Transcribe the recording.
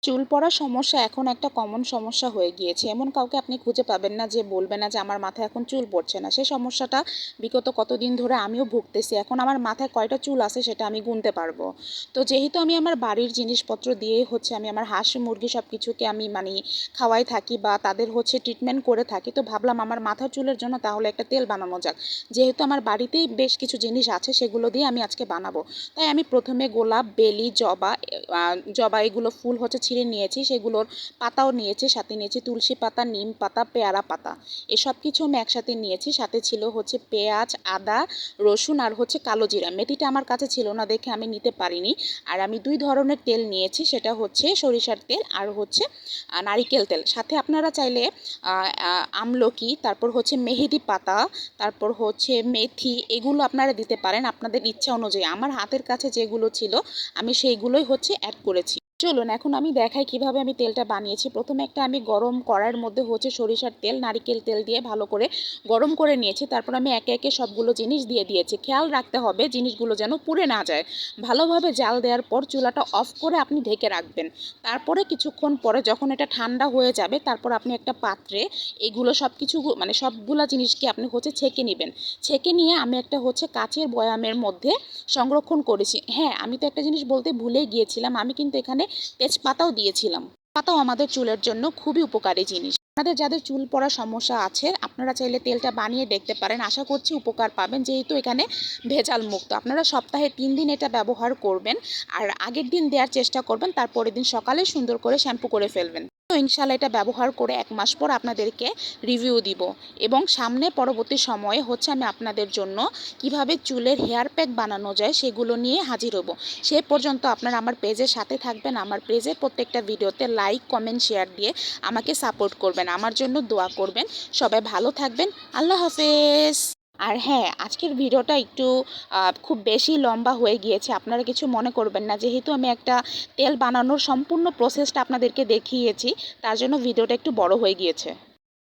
চুল পড়ার সমস্যা এখন একটা কমন সমস্যা হয়ে গিয়েছে। এমন কাউকে আপনি খুঁজে পাবেন না যে বলবে না যে আমার মাথায় এখন চুল পড়ছে না। সেই সমস্যাটা বিগত কতদিন ধরে আমিও ভুগতেছি। এখন আমার মাথায় কয়টা চুল আছে সেটা আমি গুনতে পারবো। তো যেহেতু আমি আমার বাড়ির জিনিসপত্র দিয়েই আমি আমার হাঁস মুরগি সব কিছুকে আমি খাওয়াই থাকি বা তাদের ট্রিটমেন্ট করে থাকি, তো ভাবলাম আমার মাথার চুলের জন্য তাহলে একটা তেল বানানো যাক। যেহেতু আমার বাড়িতেই বেশ কিছু জিনিস আছে সেগুলো দিয়ে আমি আজকে বানাবো। তাই আমি প্রথমে গোলাপ, বেলি, জবা, জবা এগুলো ফুল ছিঁড়ে নিয়েছি, সেগুলোর পাতাও নিয়েছি, সাথে নিয়েছি তুলসী পাতা, নিম পাতা, পেয়ারা পাতা, এসব কিছু আমি একসাথে নিয়েছি। সাথে ছিল পেঁয়াজ, আদা, রসুন আর কালো জিরা। মেথিটা আমার কাছে ছিল না দেখে আমি নিতে পারিনি। আর আমি 2 ধরনের তেল নিয়েছি, সেটা সরিষার তেল আর নারিকেল তেল। সাথে আপনারা চাইলে আমলকি, তারপর মেহেদি পাতা, তারপর মেথি, এগুলো আপনারা দিতে পারেন আপনাদের ইচ্ছা অনুযায়ী। আমার হাতের কাছে যেগুলো ছিল আমি সেইগুলোই অ্যাড করেছি। চলুন এখন আমি দেখাই কিভাবে আমি তেলটা বানিয়েছি। প্রথমে একটা আমি গরম কড়াইয়ের মধ্যে সরিষার তেল, নারিকেল তেল দিয়ে ভালো করে গরম করে নিয়েছি। তারপর আমি একে একে সবগুলো জিনিস দিয়ে দিয়েছি। খেয়াল রাখতে হবে জিনিসগুলো যেন পুড়ে না যায়। ভালোভাবে জাল দেওয়ার পর চুলাটা অফ করে আপনি ঢেকে রাখবেন। তারপরে কিছুক্ষণ পরে যখন এটা ঠান্ডা হয়ে যাবে, তারপর আপনি একটা পাত্রে এগুলো সব কিছু সবগুলা জিনিসকে আপনি ছেঁকে নেবেন। ছেঁকে নিয়ে আমি একটা কাচের বয়ামের মধ্যে সংরক্ষণ করেছি। হ্যাঁ, আমি তো একটা জিনিস বলতে ভুলে গিয়েছিলাম, আমি কিন্তু এখানে তেজপাতাও দিয়েছিলাম। পাতাও আমাদের চুলের জন্য খুবই উপকারী জিনিস। আপনাদের যাদের চুল পড়ার সমস্যা আছে আপনারা চাইলে তেলটা বানিয়ে দেখতে পারেন। আশা করছি উপকার পাবেন, যেহেতু এখানে ভেজাল মুক্ত। আপনারা সপ্তাহে 3 দিন এটা ব্যবহার করবেন, আর আগের দিন দেওয়ার চেষ্টা করবেন, তারপরের দিন সকালে সুন্দর করে শ্যাম্পু করে ফেলবেন। তো ইনশাল্লাহ এটা ব্যবহার করে 1 মাস পর আপনাদেরকে রিভিউ দিব, এবং সামনে পরবর্তী সময়ে আমি আপনাদের জন্য কিভাবে চুলের হেয়ার প্যাক বানানো যায় সেগুলো নিয়ে হাজির হব। সে পর্যন্ত আপনারা আমার পেজের সাথে থাকবেন। আমার পেজের প্রত্যেকটা ভিডিওতে লাইক, কমেন্ট, শেয়ার দিয়ে আমাকে সাপোর্ট করবেন, আমার জন্য দোয়া করবেন। সবাই ভালো থাকবেন। আল্লাহ হাফেজ। আর হ্যাঁ, আজকের ভিডিওটা একটু খুব বেশি লম্বা হয়ে গিয়েছে, আপনারা কিছু মনে করবেন না। যেহেতু আমি একটা তেল বানানোর সম্পূর্ণ প্রসেসটা আপনাদেরকে দেখিয়েছি, তার জন্য ভিডিওটা একটু বড় হয়ে গিয়েছে।